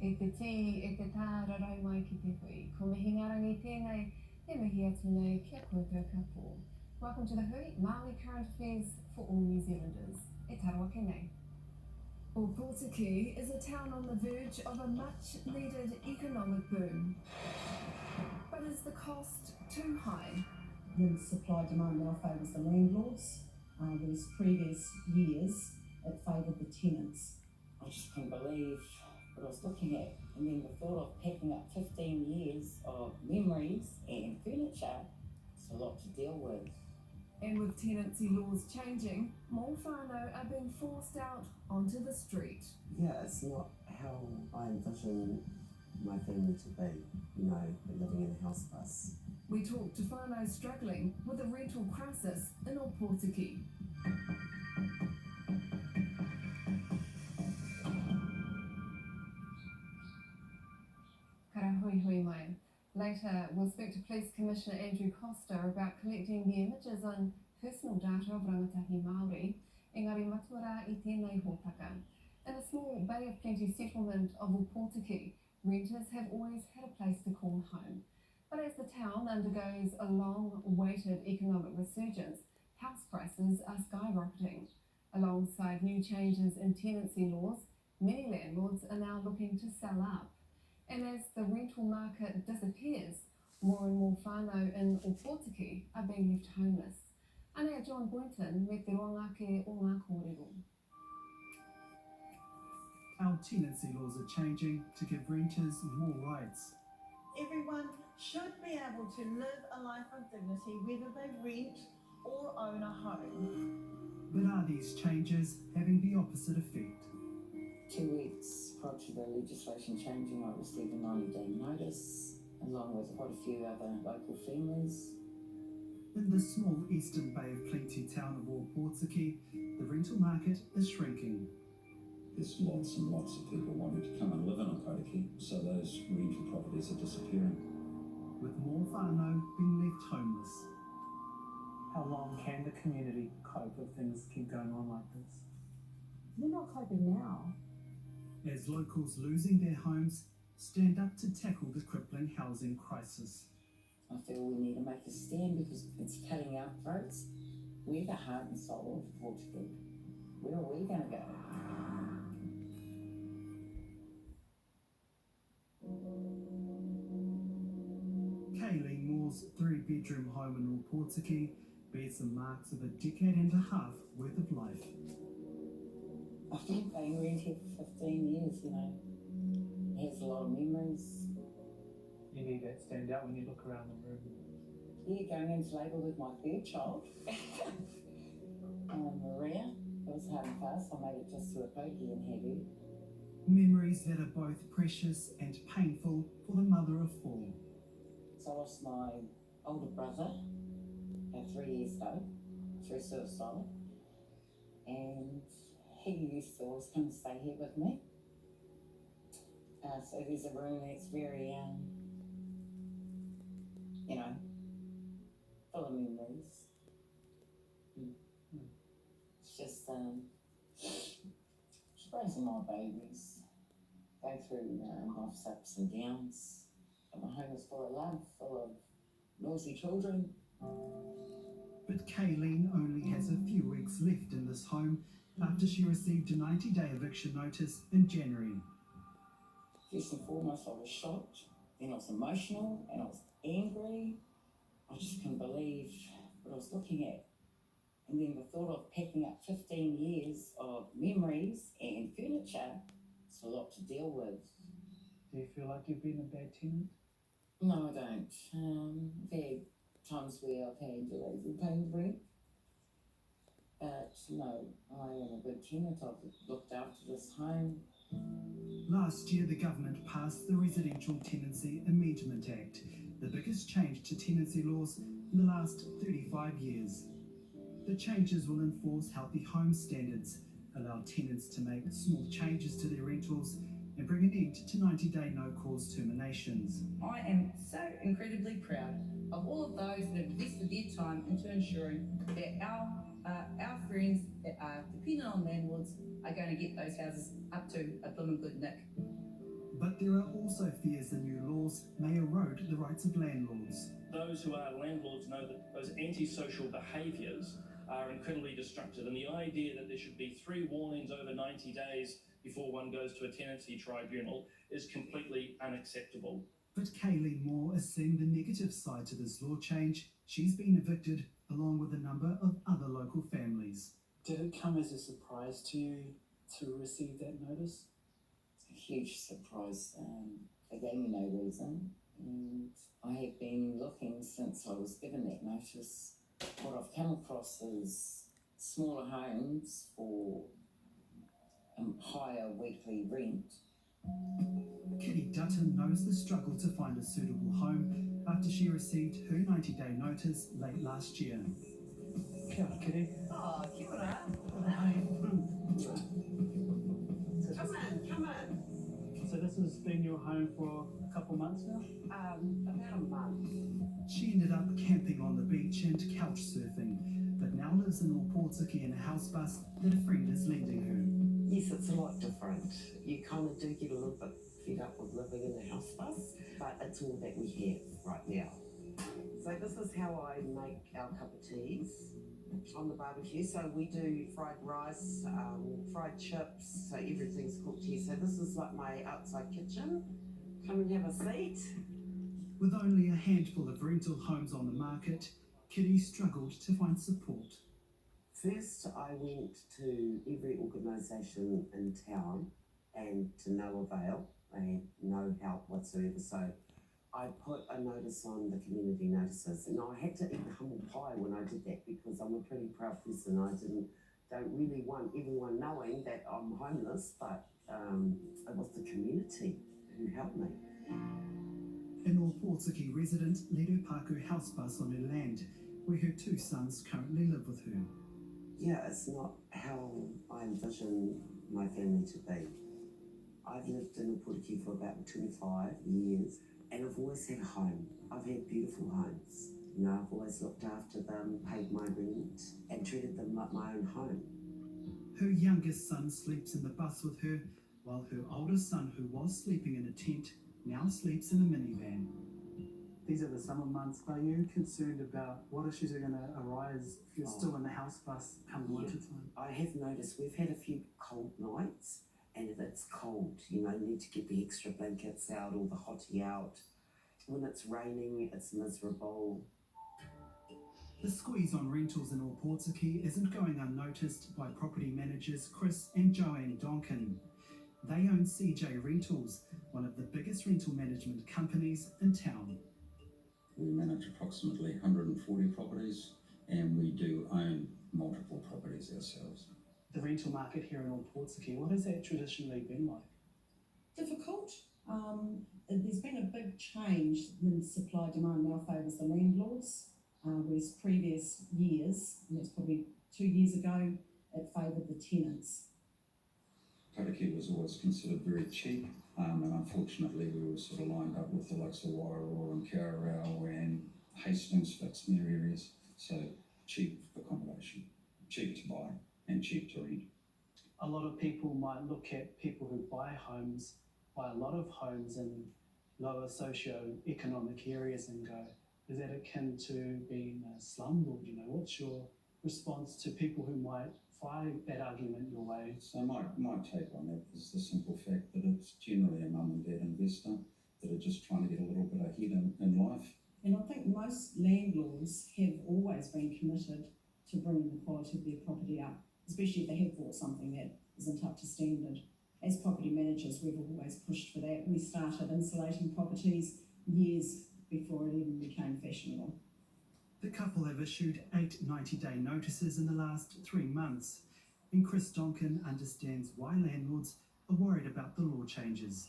E te tī, e te tārarai mai ki te hui. Ko mihi ngarangi tēnei, he mihi atu nei kia koutou katoa. Welcome to the Hui, Māori current affairs for all New Zealanders. E tarawa ke nei. Hui is a town on the verge of a much-needed economic boom. But is the cost too high? The supply-demand now favours the landlords, whereas previous years it favoured the tenants. I just couldn't believe what I was looking at, and then the thought of packing up 15 years of memories and furniture, it's a lot to deal with. And with tenancy laws changing, more whānau are being forced out onto the street. Yeah, it's not how I envision my family to be, living in a house bus. We talked to whānau struggling with a rental crisis in Opotiki. Kara hui mai. Later, we'll speak to Police Commissioner Andrew Costa about collecting the images and personal data of rangatahi Māori, engari matua I tēnei hōtaka. In a small Bay of Plenty settlement of Opotiki, renters have always had a place to call home. But as the town undergoes a long-awaited economic resurgence, house prices are skyrocketing. Alongside new changes in tenancy laws, many landlords are now looking to sell up. And as the rental market disappears, more and more whānau in Opotiki are being left homeless. Anea John Boynton me te roangake o ngā kōrero. Our tenancy laws are changing to give renters more rights. Everyone should be able to live a life of dignity whether they rent or own a home. But are these changes having the opposite effect? 2 weeks prior to the legislation changing, I received a 90-day notice, along with quite a few other local families. In the small eastern Bay of Plenty town of Opotiki, the rental market is shrinking. There's lots and lots of people wanting to come and live in Opotiki, so those rental properties are disappearing. With more whānau being left homeless. How long can the community cope if things keep going on like this? They're not coping now. As locals losing their homes stand up to tackle the crippling housing crisis. I feel we need to make a stand because it's cutting our throats. We're the heart and soul of Opotiki. Where are we going to go? Kaylene Moore's 3-bedroom home in Opotiki bears the marks of a decade and a half worth of life. I've been paying rent here for 15 years, It has a lot of memories. You need that stand out when you look around the room. Yeah, going into labour with my third child. Maria, it was hard and fast. I made it just to Opotiki and had her. Memories that are both precious and painful for the mother of 4. So I lost my older brother 3 years ago through suicide, and he used to always come and stay here with me. So there's a room that's very, full of memories. It's just, just raising my babies, go through life's ups and downs. And my home is full of love, full of noisy children. But Kaylene only has a few weeks left in this home after she received a 90-day eviction notice in January. First and foremost, I was shocked, then I was emotional, and I was angry. I just couldn't believe what I was looking at. And then the thought of packing up 15 years of memories and furniture, it's a lot to deal with. Do you feel like you've been a bad tenant? No, I don't. I've had times where I've had delays in paying rent. But no, I am a good tenant. I've looked after this home. Last year, the government passed the Residential Tenancy Amendment Act, the biggest change to tenancy laws in the last 35 years. The changes will enforce healthy home standards, allow tenants to make small changes to their rentals, and bring an end to 90-day no-cause terminations. I am so incredibly proud of all of those that have invested their time into ensuring that our friends that are dependent on landlords are going to get those houses up to a blooming good nick. But there are also fears the new laws may erode the rights of landlords. Those who are landlords know that those antisocial behaviours are incredibly destructive, and the idea that there should be 3 warnings over 90 days before one goes to a tenancy tribunal is completely unacceptable. But Kaylene Moore is seeing the negative side to this law change. She's been evicted along with a number of other local families. Did it come as a surprise to you to receive that notice? It's a huge surprise. They gave me no reason, and I have been looking since I was given that notice. What I've come across is smaller homes for higher weekly rent. Kitty Dutton knows the struggle to find a suitable home after she received her 90-day notice late last year. Kia ora, Kitty. Oh, kia ora. Hi. Come on. So this has been your home for a couple months now? About a month. She ended up camping on the beach and couch surfing, but now lives in Opotiki in a house bus that a friend is lending her. Yes, it's a lot different. You kind of do get a little bit fed up with living in a house bus, but it's all that we have right now. So this is how I make our cup of teas on the barbecue. So we do fried rice, fried chips, so everything's cooked here. So this is like my outside kitchen. Come and have a seat. With only a handful of rental homes on the market, Kitty struggled to find support. First, I went to every organisation in town, and to no avail. I had no help whatsoever. So I put a notice on the community notices, and I had to eat humble pie when I did that because I'm a pretty proud person. I don't really want everyone knowing that I'm homeless, but it was the community who helped me. An Opotiki resident led her Paku house bus on her land, where her 2 sons currently live with her. Yeah, it's not how I envision my family to be. I've lived in Opotiki for about 25 years, and I've always had a home. I've had beautiful homes. You know, I've always looked after them, paid my rent, and treated them like my own home. Her youngest son sleeps in the bus with her, while her oldest son, who was sleeping in a tent, now sleeps in a minivan. These are the summer months. Are you concerned about what issues are going to arise if you're still in the house bus come winter time? I have noticed we've had a few cold nights, and if it's cold, you know, you need to get the extra blankets out or the hottie out. When it's raining, it's miserable. The squeeze on rentals in Opotiki isn't going unnoticed by property managers Chris and Joanne Donkin. They own CJ Rentals, one of the biggest rental management companies in town. We manage approximately 140 properties, and we do own multiple properties ourselves. The rental market here in Opotiki, what has that traditionally been like? Difficult. There's been a big change in supply demand now favours the landlords, whereas previous years, and that's probably 2 years ago, it favoured the tenants. Kauriki was always considered very cheap, and unfortunately we were sort of lined up with the likes of Wairoa and Kiarao and Hastings, Fitzmere areas, so cheap accommodation, cheap to buy and cheap to rent. A lot of people might look at people who buy a lot of homes in lower socio-economic areas and go, is that akin to being a slumlord? You know, what's your response to people who might find that argument your way? So my take on that is the simple fact that it's generally a mum and dad investor that are just trying to get a little bit ahead in life. And I think most landlords have always been committed to bringing the quality of their property up, especially if they have bought something that isn't up to standard. As property managers, we've always pushed for that. We started insulating properties years before it even became fashionable. The couple have issued 8 90-day notices in the last 3 months, and Chris Donkin understands why landlords are worried about the law changes.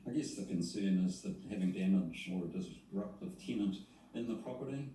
I guess the concern is that having damage or a disruptive tenant in the property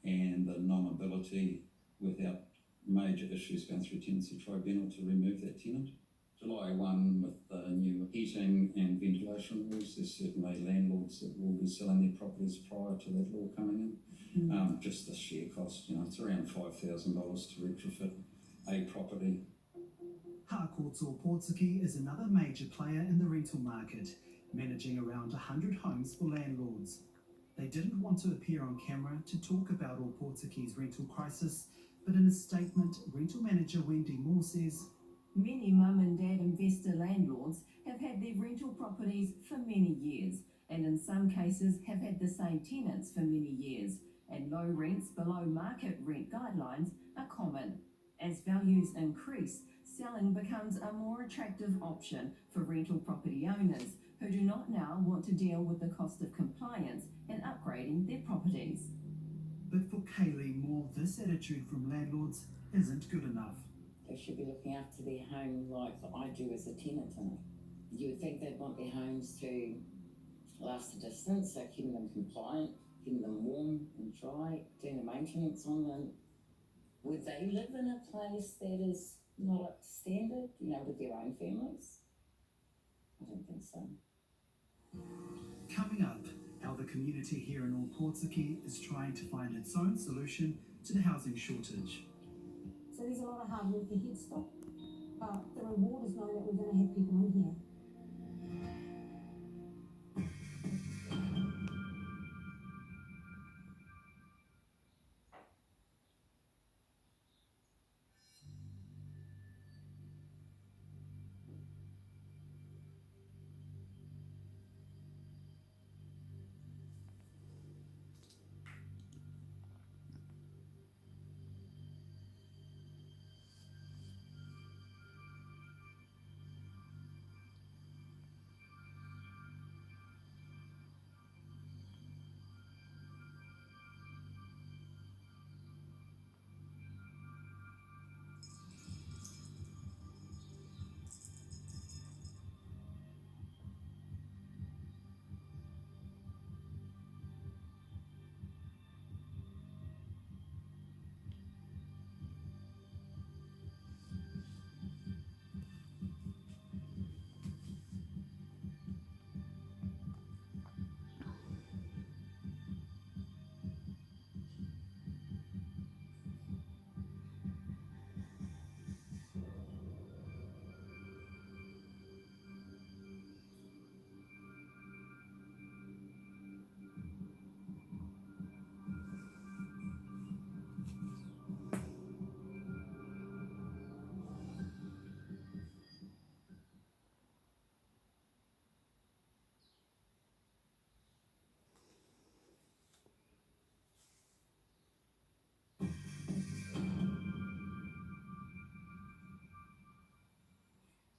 and the non-ability without major issues going through tenancy tribunal to remove that tenant. July 1 with the new heating and ventilation rules, there's certainly landlords that will be selling their properties prior to that law coming in. Just the share cost, you know, it's around $5,000 to retrofit a property. Harcourt's Opotiki is another major player in the rental market. managing around 100 homes for landlords. They didn't want to appear on camera to talk about Ōpōtaki's rental crisis, but in a statement, rental manager Wendy Moore says, "Many mum and dad investor landlords have had their rental properties for many years, and in some cases have had the same tenants for many years, and low rents below market rent guidelines are common. As values increase, selling becomes a more attractive option for rental property owners who do not now want to deal with the cost of compliance and upgrading their properties." But for Kaylene Moore, this attitude from landlords isn't good enough. They should be looking after their home like I do as a tenant in it. You would think they'd want their homes to last the distance, so keeping them compliant, keeping them warm and dry, doing the maintenance on them. Would they live in a place that is not up to standard, with their own families? I don't think so. Coming up, how the community here in Ōpōtaki is trying to find its own solution to the housing shortage. So there's a lot of hard work ahead still, but the reward is knowing that we're going to have people in here.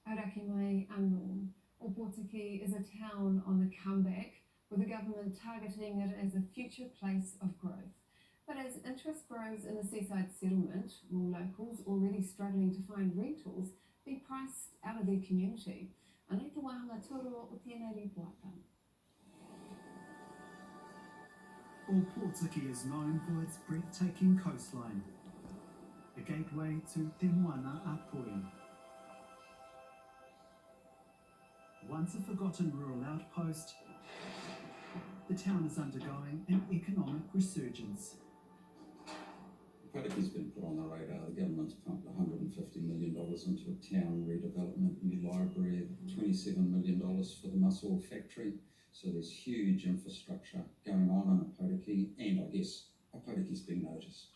Auraki mai anō. Ōpōtaki is a town on the comeback, with the government targeting it as a future place of growth. But as interest grows in the seaside settlement, will locals already struggling to find rentals be priced out of their community? Anei te wahanga toro o tēnei ripoata. Ōpōtaki is known for its breathtaking coastline, a gateway to Te Moana Apoi. Once a forgotten rural outpost, the town is undergoing an economic resurgence. Potaki's been put on the radar. The government's pumped $150 million into a town redevelopment, new library, $27 million for the mussel factory. So there's huge infrastructure going on in Ōpōtaki, and I guess Ōpōtaki's being noticed.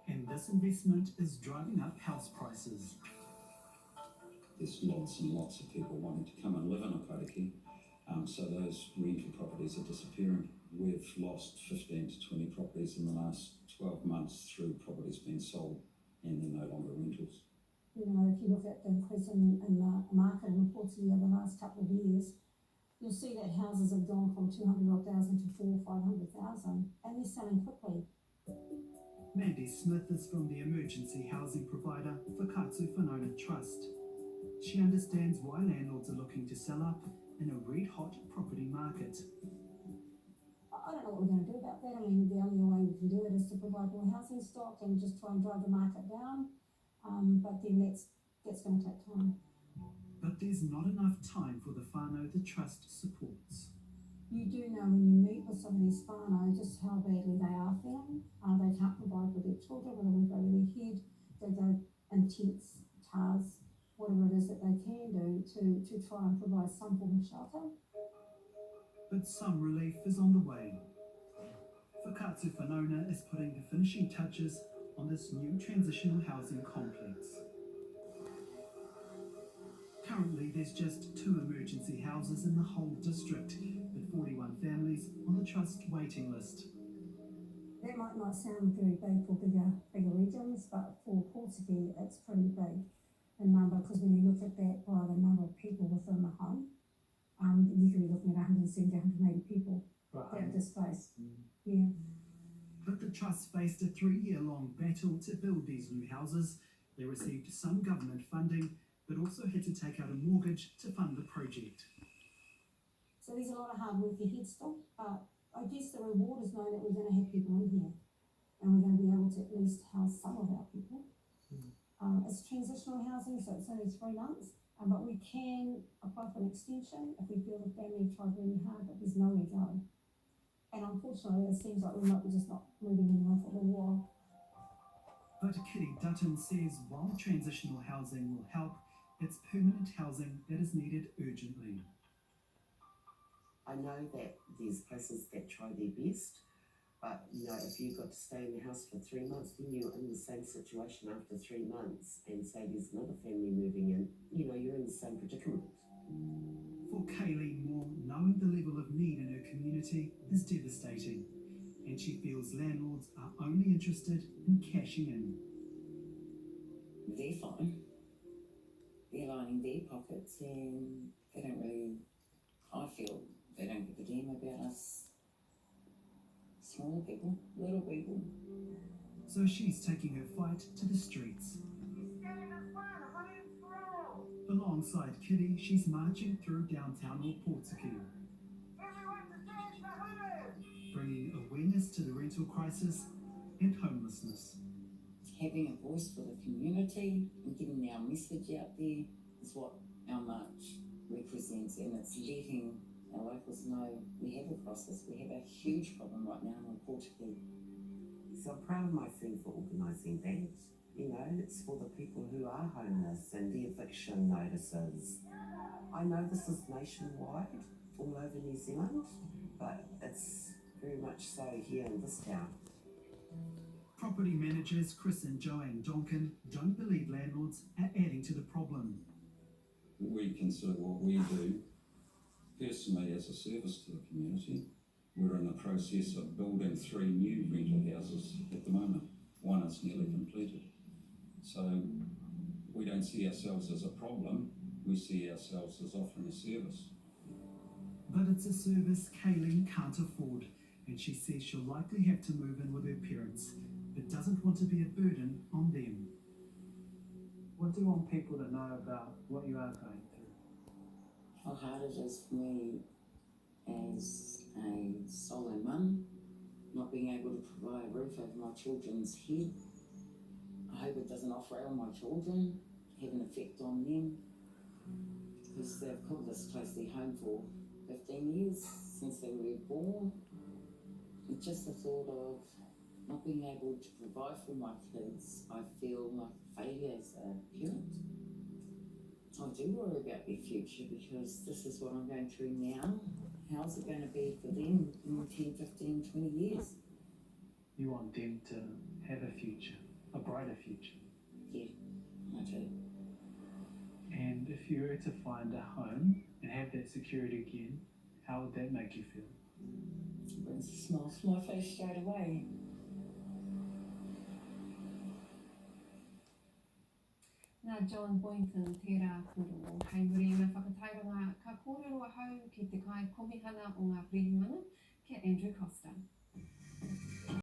And this investment is driving up house prices. There's lots and lots of people wanting to come and live in Ōpōtaki, so those rental properties are disappearing. We've lost 15 to 20 properties in the last 12 months through properties being sold, and they're no longer rentals. If you look at the increase in the market in Ōpōtaki over the last couple of years, you'll see that houses have gone from 200,000 to 400,000 or 500,000, and they're selling quickly. Mandy Smith is from the emergency housing provider Whakatu Whanau Trust. She understands why landlords are looking to sell up in a red-hot property market. I don't know what we're going to do about that. I mean, the only way we can do it is to provide more housing stock and just try and drive the market down. But then that's going to take time. But there's not enough time for the whānau the trust supports. You do know when you meet with some of these whānau just how badly they are feeling. They can't provide for their children, whether we go to their head, they go intense TARS whatever it is that they can do to try and provide some form of shelter. But some relief is on the way. Whakaatu Whanona is putting the finishing touches on this new transitional housing complex. Currently, there's just 2 emergency houses in the whole district, with 41 families on the trust waiting list. That might not sound very big for bigger regions, but for Portugal, it's pretty big in number, because when you look at that by the number of people within the home, you could be looking at 170, 180 people that are displaced. Yeah. But the trust faced a 3-year-long battle to build these new houses. They received some government funding, but also had to take out a mortgage to fund the project. So there's a lot of hard work ahead still, but I guess the reward is knowing that we're going to have people in here, and we're going to be able to at least house some of our people. It's transitional housing, so it's only 3 months, but we can apply for an extension if we feel the family tried really hard, but there's nowhere to go. And unfortunately, it seems like we might be just not moving anywhere for a little while. But Kitty Dutton says while transitional housing will help, it's permanent housing that is needed urgently. I know that there's places that try their best, but if you've got to stay in the house for 3 months, then you're in the same situation after 3 months, and say there's another family moving in, you're in the same predicament. For Kaylene Moore, knowing the level of need in her community is devastating, and she feels landlords are only interested in cashing in. They're fine. They're lining their pockets, and they don't really, I feel, they don't give a damn about us smaller people, little people. So she's taking her fight to the streets. Alongside Kitty, she's marching through downtown Portugal, bringing awareness to the rental crisis and homelessness. Having a voice for the community and getting our message out there is what our march represents, and it's letting our locals know we have a crisis, we have a huge problem right now in Portugal. So I'm proud of my friend for organising that. It's for the people who are homeless and the eviction notices. I know this is nationwide, all over New Zealand, but it's very much so here in this town. Property managers Chris and Joanne Donkin don't believe landlords are adding to the problem. We consider what we do personally as a service to the community. We're in the process of building 3 new rental houses at the moment. 1 is nearly completed. So we don't see ourselves as a problem, we see ourselves as offering a service. But it's a service Kaylene can't afford, and she says she'll likely have to move in with her parents, but doesn't want to be a burden on them. What do you want people to know about what you are going through? How hard it is for me as a solo mum, not being able to provide a roof over my children's head. I hope it doesn't offrail my children, have an effect on them, because they've called this place their home for 15 years since they were born. It's just the thought of not being able to provide for my kids, I feel like a failure as a parent. I do worry about their future, because this is what I'm going through now. How's it going to be for them in 10, 15, 20 years? You want them to have a future, a brighter future. Yeah, I do. And if you were to find a home and have that security again, how would that make you feel? It brings a smile to my face straight away. Nā John Boynton tērā kuro, hei muri ngā whakatairanga ka kōrero hau ki te kai komihana o ngā